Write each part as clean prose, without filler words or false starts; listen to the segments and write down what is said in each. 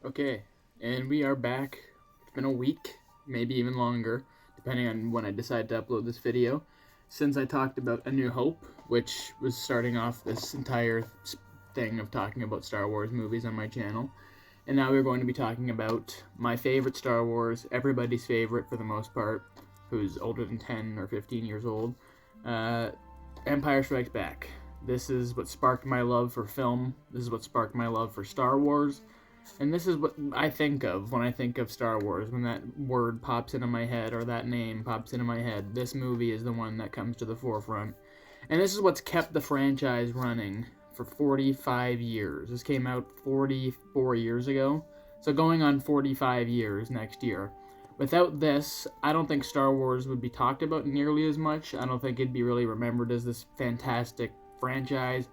Okay, and we are back. It's been a week, maybe even longer, depending on when I decide to upload this video, since I talked about A New Hope, which was starting off this entire thing of talking about Star Wars movies on my channel. And now we're going to be talking about my favorite Star Wars, everybody's favorite for the most part, who's older than 10 or 15 years old, Empire Strikes Back. This is what sparked my love for film. This is what sparked my love for Star Wars. And this is what I think of when I think of Star Wars, when that word pops into my head, or that name pops into my head. This movie is the one that comes to the forefront. And this is what's kept the franchise running for 45 years. This came out 44 years ago, so going on 45 years next year. Without this, I don't think Star Wars would be talked about nearly as much. I don't think it'd be really remembered as this fantastic franchise.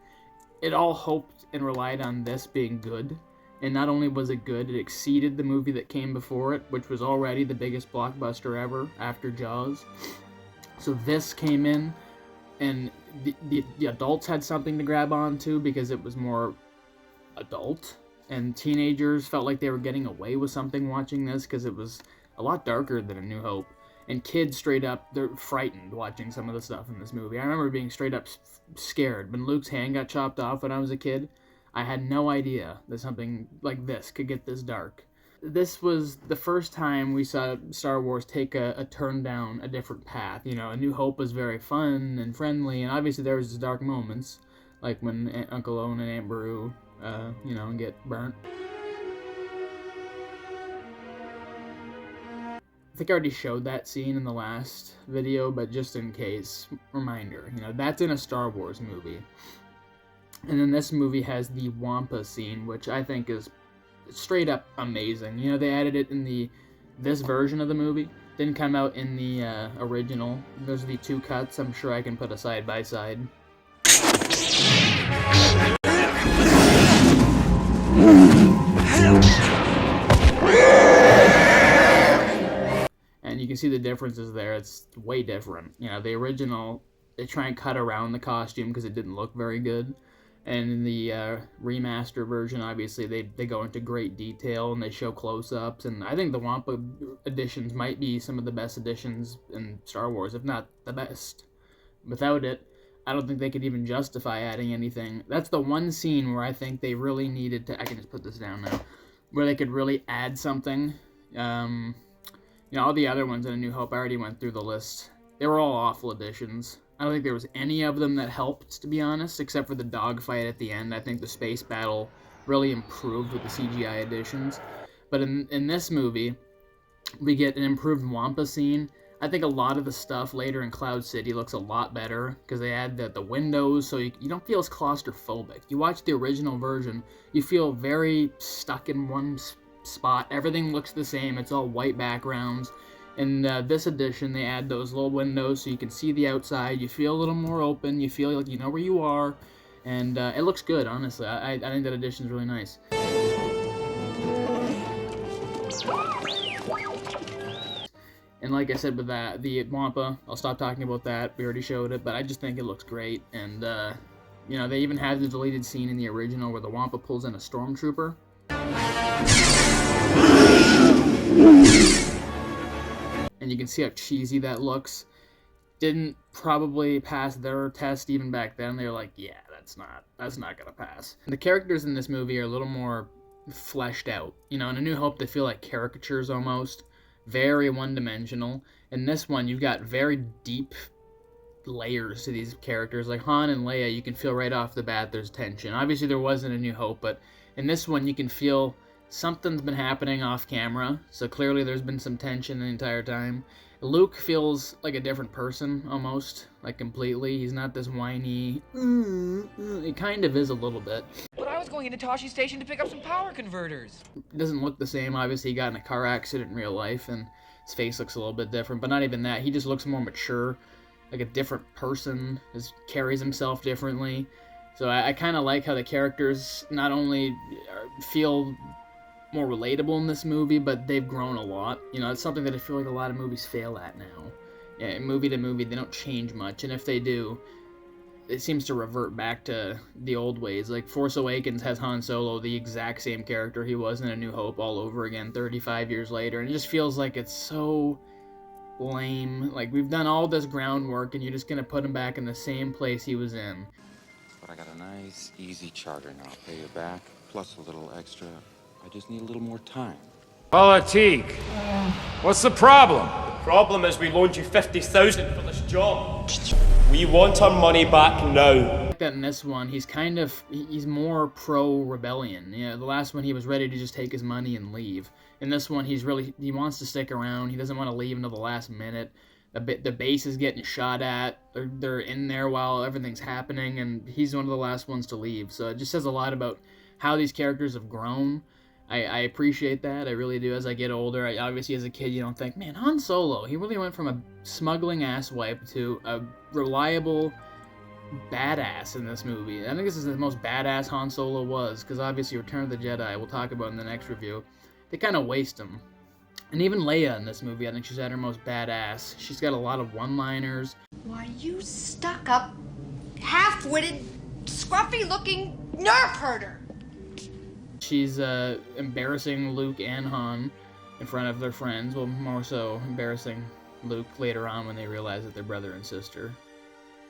It all hoped and relied on this being good. And not only was it good, it exceeded the movie that came before it, which was already the biggest blockbuster ever after Jaws. So this came in, and the adults had something to grab onto because it was more adult. And teenagers felt like they were getting away with something watching this because it was a lot darker than A New Hope. And kids straight up, they're frightened watching some of the stuff in this movie. I remember being straight up scared. When Luke's hand got chopped off when I was a kid, I had no idea that something like this could get this dark. This was the first time we saw Star Wars take a turn down a different path. You know, A New Hope was very fun and friendly, and obviously there was dark moments, like when Uncle Owen and Aunt Beru, get burnt. I think I already showed that scene in the last video, but just in case, reminder, that's in a Star Wars movie. And then this movie has the Wampa scene, which I think is straight up amazing. They added it in this version of the movie. Didn't come out in the original. Those are the two cuts. I'm sure I can put a side by side. And you can see the differences there. It's way different. The original, they try and cut around the costume because it didn't look very good. And in the remaster version, obviously, they go into great detail and they show close-ups. And I think the Wampa editions might be some of the best editions in Star Wars, if not the best. Without it, I don't think they could even justify adding anything. That's the one scene where I think they really needed to... I can just put this down now. Where they could really add something. All the other ones in A New Hope, I already went through the list. They were all awful editions. I don't think there was any of them that helped, to be honest, except for the dogfight at the end. I think the space battle really improved with the CGI additions. But in this movie, we get an improved Wampa scene. I think a lot of the stuff later in Cloud City looks a lot better because they add the windows so you don't feel as claustrophobic. You watch the original version, you feel very stuck in one spot. Everything looks the same. It's all white backgrounds. In this edition, they add those little windows so you can see the outside. You feel a little more open. You feel like you know where you are. And it looks good, honestly. I think that edition is really nice. And like I said with that, the Wampa, I'll stop talking about that. We already showed it, but I just think it looks great. And, they even had the deleted scene in the original where the Wampa pulls in a stormtrooper. And you can see how cheesy that looks. Didn't probably pass their test even back then. They were like, yeah, that's not gonna pass. And the characters in this movie are a little more fleshed out. In A New Hope, they feel like caricatures almost. Very one-dimensional. In this one, you've got very deep layers to these characters. Like Han and Leia, you can feel right off the bat there's tension. Obviously, there wasn't A New Hope, but in this one, you can feel something's been happening off camera, so clearly there's been some tension the entire time. Luke feels like a different person, almost, like completely. He's not this whiny, It kind of is a little bit. But I was going into Toshi Station to pick up some power converters. It doesn't look the same. Obviously, he got in a car accident in real life, and his face looks a little bit different, but not even that. He just looks more mature, like a different person, carries himself differently. So I kind of like how the characters not only feel more relatable in this movie, but they've grown a lot. It's something that I feel like a lot of movies fail at now. Yeah, movie to movie, they don't change much, and if they do, it seems to revert back to the old ways. Like Force Awakens has Han Solo, the exact same character he was in A New Hope, all over again 35 years later, and it just feels like it's so lame. Like, we've done all this groundwork and you're just gonna put him back in the same place he was in. But I got a nice, easy charter now. I'll pay you back, plus a little extra. I just need a little more time. Politique. What's the problem? The problem is we loaned you 50,000 for this job. We want our money back now. Like that in this one, he's more pro-rebellion. You know, the last one he was ready to just take his money and leave. In this one, he wants to stick around. He doesn't want to leave until the last minute. The base is getting shot at. They're in there while everything's happening, and he's one of the last ones to leave. So it just says a lot about how these characters have grown. I appreciate that. I really do. As I get older, obviously as a kid, you don't think, man, Han Solo, he really went from a smuggling asswipe to a reliable badass in this movie. I think this is the most badass Han Solo was, because obviously Return of the Jedi, we'll talk about in the next review, they kind of waste him. And even Leia in this movie, I think she's at her most badass. She's got a lot of one-liners. Why, you stuck-up, half-witted, scruffy-looking nerf herder! She's embarrassing Luke and Han in front of their friends. Well, more so embarrassing Luke later on when they realize that they're brother and sister.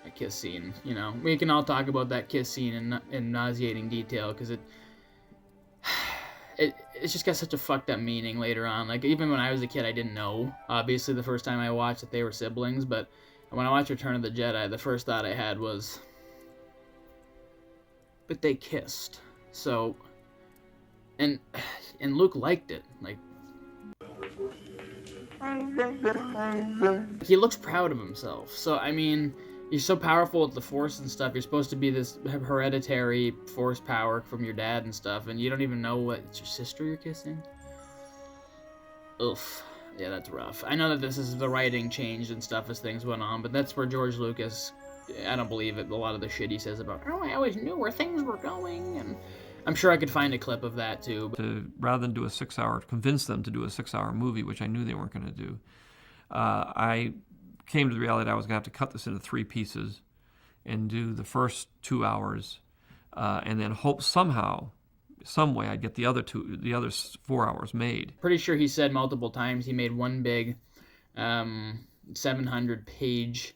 That kiss scene, you know. We can all talk about that kiss scene in nauseating detail, because it's just got such a fucked up meaning later on. Like, even when I was a kid, I didn't know, obviously, the first time I watched that they were siblings, but when I watched Return of the Jedi, the first thought I had was, but they kissed. So, and Luke liked it. Like, he looks proud of himself. So, I mean, you're so powerful with the Force and stuff. You're supposed to be this hereditary Force power from your dad and stuff, and you don't even know what... It's your sister you're kissing? Oof. Yeah, that's rough. I know that this is the writing changed and stuff as things went on, but that's where George Lucas... I don't believe it, but a lot of the shit he says about, oh, I always knew where things were going, and I'm sure I could find a clip of that, too. Rather than do a 6-hour... convince them to do a 6-hour movie, which I knew they weren't going to do, I came to the reality that I was going to have to cut this into 3 pieces and do the first 2 hours, and then hope somehow, some way, I'd get the other 4 hours made. Pretty sure he said multiple times he made one big 700-page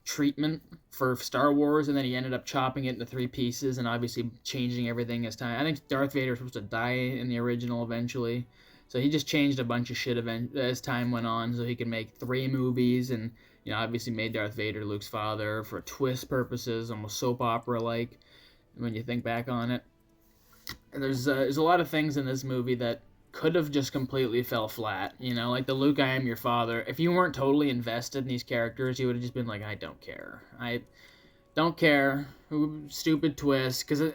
treatment for Star Wars, and then he ended up chopping it into 3 pieces and obviously changing everything as time. I think Darth Vader was supposed to die in the original eventually. So he just changed a bunch of shit as time went on so he could make 3 movies, and, you know, obviously made Darth Vader Luke's father for twist purposes, almost soap opera-like when you think back on it. And there's a lot of things in this movie that could have just completely fell flat, you know, like the Luke, I am your father. If you weren't totally invested in these characters, you would have just been like, I don't care. I don't care. Stupid twist. Because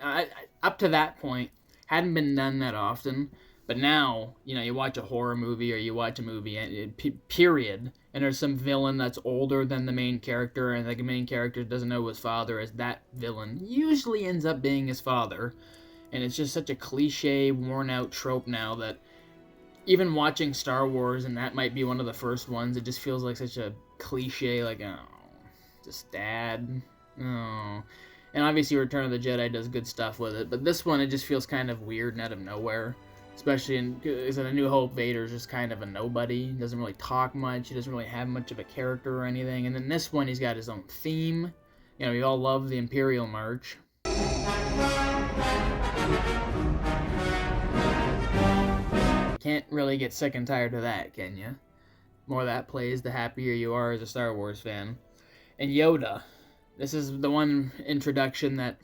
up to that point, hadn't been done that often. But now, you know, you watch a horror movie or you watch a movie, period, and there's some villain that's older than the main character, and the main character doesn't know who his father is. That villain usually ends up being his father. And it's just such a cliche, worn-out trope now that even watching Star Wars, and that might be one of the first ones, it just feels like such a cliche, like, oh, just dad, oh. And obviously Return of the Jedi does good stuff with it, but this one, it just feels kind of weird and out of nowhere. Especially in A New Hope, Vader's just kind of a nobody. He doesn't really talk much. He doesn't really have much of a character or anything. And then this one, he's got his own theme. You know, we all love the Imperial March. Can't really get sick and tired of that, can you? The more that plays, the happier you are as a Star Wars fan. And Yoda. This is the one introduction that...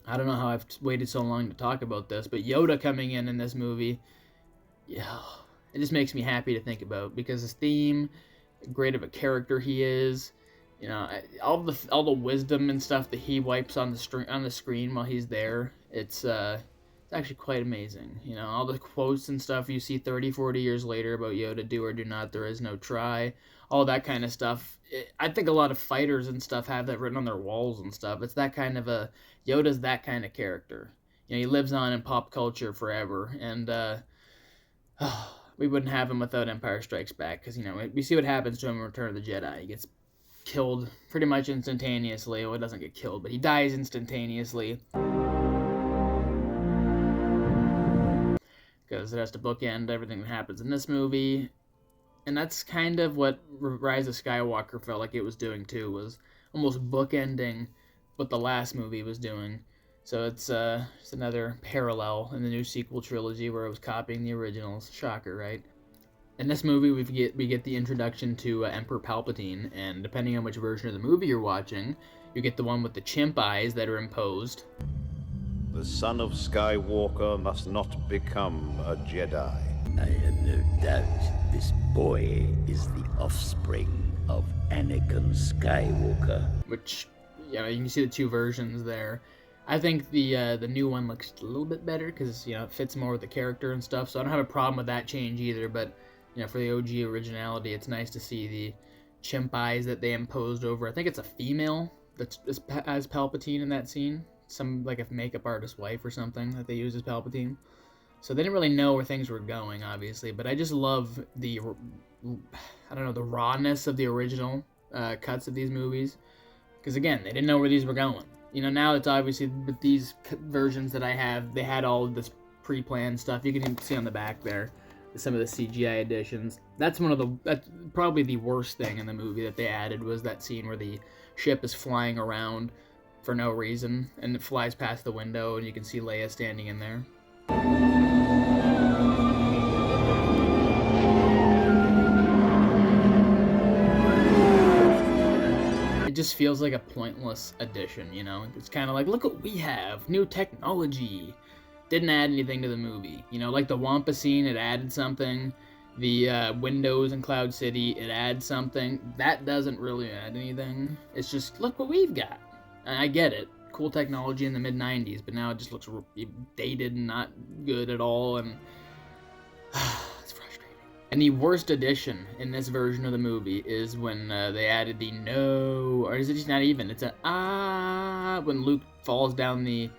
I don't know how I've waited so long to talk about this, but Yoda coming in this movie, yeah, it just makes me happy to think about, because his theme, great of a character he is, you know, all the wisdom and stuff that he wipes on the screen while he's there, it's actually quite amazing. You know, all the quotes and stuff you see 30, 40 years later about Yoda, do or do not, there is no try, all that kind of stuff. I think a lot of fighters and stuff have that written on their walls and stuff. It's that kind of Yoda's that kind of character. You know, he lives on in pop culture forever, and we wouldn't have him without Empire Strikes Back, because, you know, we see what happens to him in Return of the Jedi. He gets killed pretty much instantaneously. Well, it doesn't get killed, but he dies instantaneously. Because it has to bookend everything that happens in this movie. And that's kind of what Rise of Skywalker felt like it was doing too, was almost bookending what the last movie was doing. So it's just another parallel in the new sequel trilogy where it was copying the originals. Shocker, right? In this movie, we get the introduction to Emperor Palpatine, and depending on which version of the movie you're watching, you get the one with the chimp eyes that are imposed. The son of Skywalker must not become a Jedi. I have no doubt this boy is the offspring of Anakin Skywalker. Which, you can see the two versions there. I think the new one looks a little bit better because, it fits more with the character and stuff, so I don't have a problem with that change either, but, for the OG originality, it's nice to see the chimp eyes that they imposed over, I think it's a female that's as Palpatine in that scene. Some, like a makeup artist's wife or something that they use as Palpatine. So they didn't really know where things were going, obviously, but I just love the rawness of the original cuts of these movies. Because, again, they didn't know where these were going. Now it's obviously, with these versions that I have, they had all of this pre-planned stuff. You can even see on the back there some of the CGI additions. That's probably the worst thing in the movie that they added, was that scene where the ship is flying around for no reason, and it flies past the window, and you can see Leia standing in there. It just feels like a pointless addition, It's kind of like, look what we have, new technology. Didn't add anything to the movie. Like the Wampa scene, it added something. The windows in Cloud City, it adds something. That doesn't really add anything. It's just, look what we've got. And I get it. Cool technology in the mid-90s, but now it just looks dated and not good at all, and it's frustrating. And the worst addition in this version of the movie is when they added the no, or is it just not even? It's a when Luke falls down the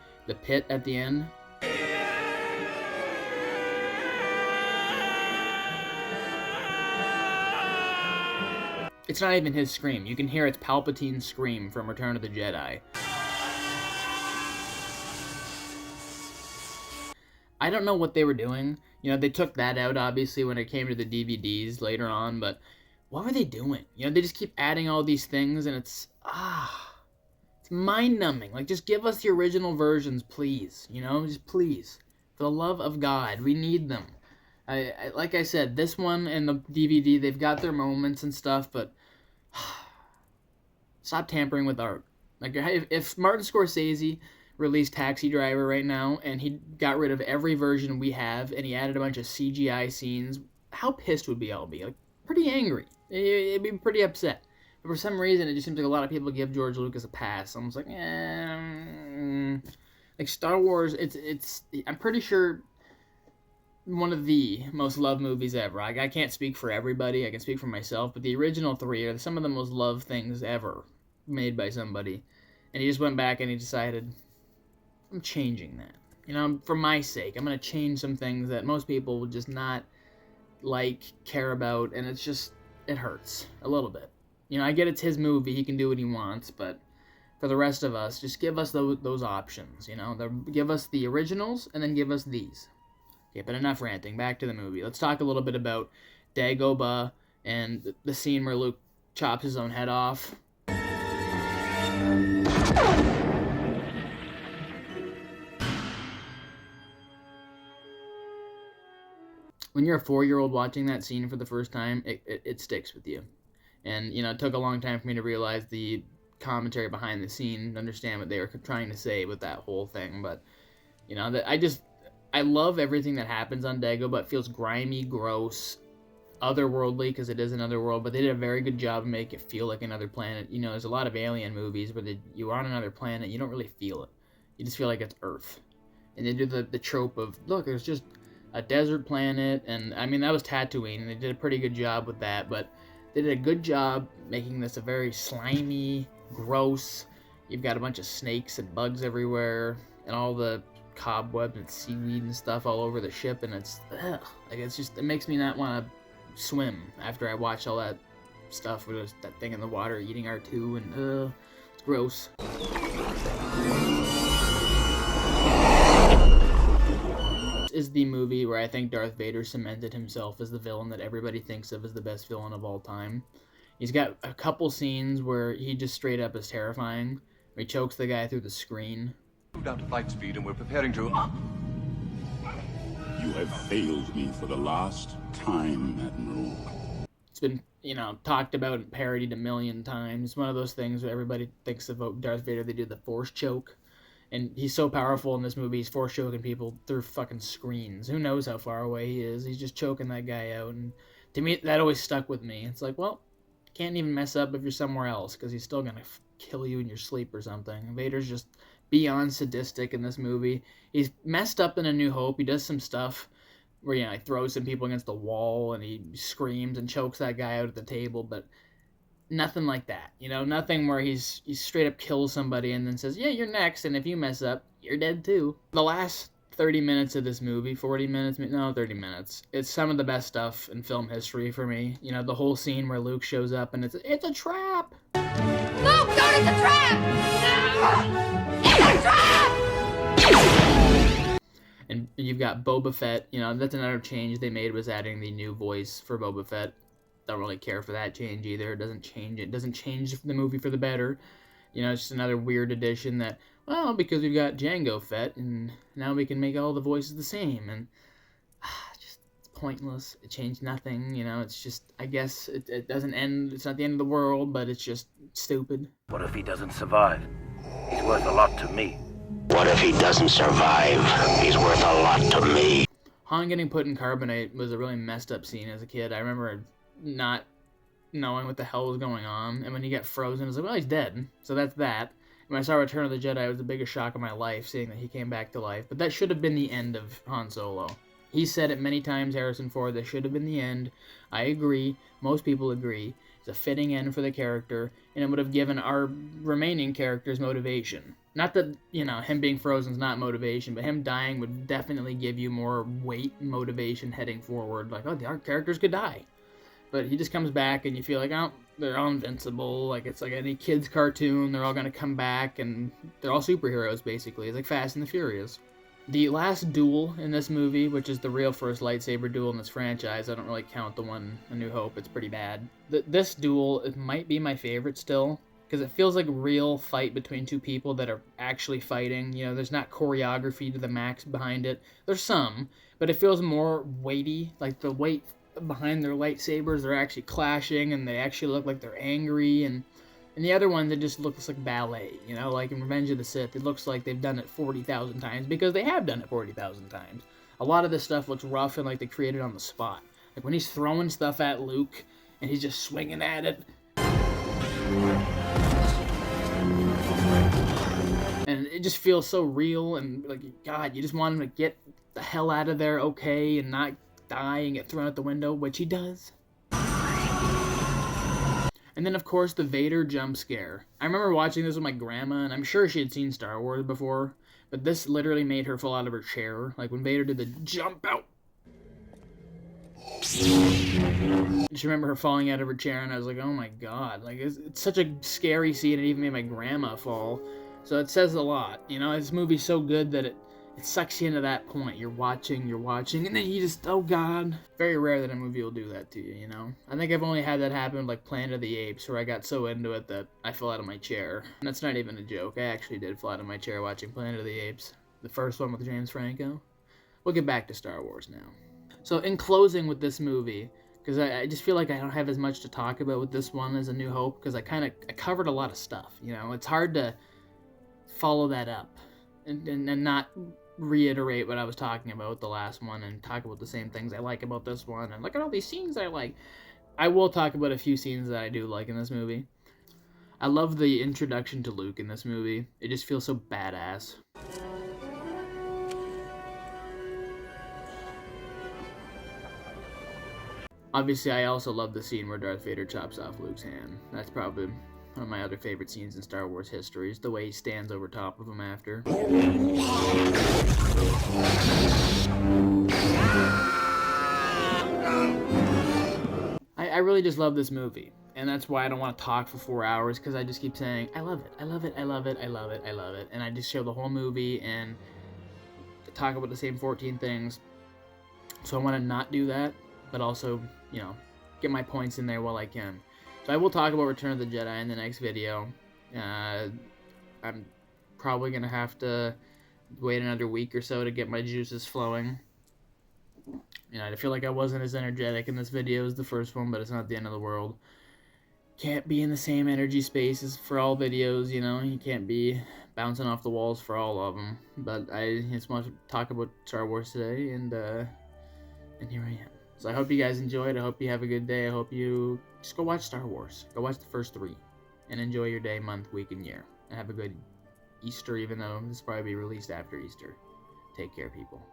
pit at the end. It's not even his scream. You can hear it's Palpatine's scream from Return of the Jedi. I don't know what they were doing. They took that out, obviously, when it came to the DVDs later on, but what were they doing? They just keep adding all these things, and it's mind-numbing. Like, just give us the original versions, please. Just please. For the love of God, we need them. Like I said, this one and the DVD, they've got their moments and stuff, but stop tampering with art. Like, if Martin Scorsese released Taxi Driver right now, and he got rid of every version we have, and he added a bunch of CGI scenes, how pissed would we all be? Like, pretty angry. It'd be pretty upset. But for some reason, it just seems like a lot of people give George Lucas a pass. I'm just like, like Star Wars, I'm pretty sure one of the most loved movies ever. I can't speak for everybody, I can speak for myself, but the original three are some of the most loved things ever made by somebody. And he just went back and he decided, I'm changing that. For my sake, I'm going to change some things that most people would just not care about, and it hurts a little bit. I get it's his movie, he can do what he wants, but for the rest of us, just give us those options, Give us the originals, and then give us these. Okay, but enough ranting. Back to the movie. Let's talk a little bit about Dagobah and the scene where Luke chops his own head off. When you're a 4-year-old watching that scene for the first time, it sticks with you. And, it took a long time for me to realize the commentary behind the scene, to understand what they were trying to say with that whole thing. But, I love everything that happens on Dagobah. It feels grimy, gross, otherworldly, because it is another world, but they did a very good job of making it feel like another planet. There's a lot of alien movies where you are on another planet, you don't really feel it. You just feel like it's Earth. And they do the trope of, look, there's just a desert planet, and, that was Tatooine, and they did a pretty good job with that, but they did a good job making this a very slimy, gross, you've got a bunch of snakes and bugs everywhere, and all the cobwebs and seaweed and stuff all over the ship, and it makes me not want to swim after I watch all that stuff with that thing in the water eating R2, and it's gross. This is the movie where I think Darth Vader cemented himself as the villain that everybody thinks of as the best villain of all time. He's got a couple scenes where he just straight up is terrifying. Where he chokes the guy through the screen. Down to light speed and we're preparing to... You have failed me for the last time, Admiral. It's been, talked about and parodied a million times. It's one of those things where everybody thinks about Darth Vader, they do the force choke. And he's so powerful in this movie, he's force choking people through fucking screens. Who knows how far away he is? He's just choking that guy out. And to me, that always stuck with me. It's like, well, you can't even mess up if you're somewhere else, because he's still gonna kill you in your sleep or something. Vader's just beyond sadistic in this movie. He's messed up in A New Hope. He does some stuff where, he throws some people against the wall and he screams and chokes that guy out at the table, but nothing like that. Nothing where he's straight up kills somebody and then says, yeah, you're next, and if you mess up, you're dead too. The last 30 minutes of this movie, 40 minutes, no, 30 minutes, it's some of the best stuff in film history for me. The whole scene where Luke shows up and it's a trap. Luke, don't, it's a trap! It's a trap! And you've got Boba Fett. That's another change they made, was adding the new voice for Boba Fett. Don't really care for that change either. It doesn't change the movie for the better. It's just another weird addition that, well, because we've got Jango Fett, and now we can make all the voices the same, and just, it's pointless. It changed nothing. It's just, I guess it doesn't end. It's not the end of the world, but it's just stupid. What if he doesn't survive? He's worth a lot to me. What if he doesn't survive? He's worth a lot to me. Han getting put in carbonite was a really messed up scene as a kid. I remember not knowing what the hell was going on, and when he got frozen, I was like, well, he's dead. So that's that. And when I saw Return of the Jedi, it was the biggest shock of my life, seeing that he came back to life. But that should have been the end of Han Solo. He said it many times, Harrison Ford, that should have been the end. I agree. Most people agree. It's a fitting end for the character, and it would have given our remaining characters motivation. Not that, him being frozen is not motivation, but him dying would definitely give you more weight and motivation heading forward. Like, oh, our characters could die. But he just comes back, and you feel like, oh, they're all invincible. Like, it's like any kid's cartoon. They're all going to come back, and they're all superheroes, basically. It's like Fast and the Furious. The last duel in this movie, which is the real first lightsaber duel in this franchise, I don't really count the one A New Hope. It's pretty bad. This duel, it might be my favorite still, because it feels like a real fight between two people that are actually fighting. There's not choreography to the max behind it. There's some, but it feels more weighty, like the weight behind their lightsabers, they're actually clashing, and they actually look like they're angry, and the other one, it just looks like ballet, like in Revenge of the Sith, it looks like they've done it 40,000 times, because they have done it 40,000 times. A lot of this stuff looks rough and like they created on the spot. Like when he's throwing stuff at Luke, and he's just swinging at it. And it just feels so real, and like, God, you just want him to get the hell out of there okay, and not die and get thrown out the window, which he does. And then, of course, the Vader jump scare. I remember watching this with my grandma, and I'm sure she had seen Star Wars before, but this literally made her fall out of her chair. Like when Vader did the jump out. I just remember her falling out of her chair, and I was like, oh my God. Like, it's such a scary scene, it even made my grandma fall. So it says a lot. This movie's so good that it sucks you into that point. You're watching, and then you just, oh God. Very rare that a movie will do that to you, I think I've only had that happen with, like, Planet of the Apes, where I got so into it that I fell out of my chair. And that's not even a joke. I actually did fall out of my chair watching Planet of the Apes. The first one with James Franco. We'll get back to Star Wars now. So, in closing with this movie, because I just feel like I don't have as much to talk about with this one as A New Hope, because I covered a lot of stuff, It's hard to follow that up and not reiterate what I was talking about with the last one and talk about the same things I like about this one and look at all these scenes I like. I will talk about a few scenes that I do like in this movie. I love the introduction to Luke in this movie. It just feels so badass. Obviously, I also love the scene where Darth Vader chops off Luke's hand. That's probably one of my other favorite scenes in Star Wars history, is the way he stands over top of him after. I really just love this movie. And that's why I don't want to talk for 4 hours, because I just keep saying, I love it, I love it, I love it, I love it, I love it. And I just show the whole movie and talk about the same 14 things. So I want to not do that, but also, you know, get my points in there while I can. So I will talk about Return of the Jedi in the next video. I'm probably going to have to wait another week or so to get my juices flowing. You know, I feel like I wasn't as energetic in this video as the first one, but it's not the end of the world. Can't be in the same energy spaces for all videos, you know. You can't be bouncing off the walls for all of them. But I just want to talk about Star Wars today, and here I am. So I hope you guys enjoyed. I hope you have a good day. I hope you just go watch Star Wars. Go watch the first 3, and enjoy your day, month, week, and year. And have a good Easter, even though this will probably be released after Easter. Take care, people.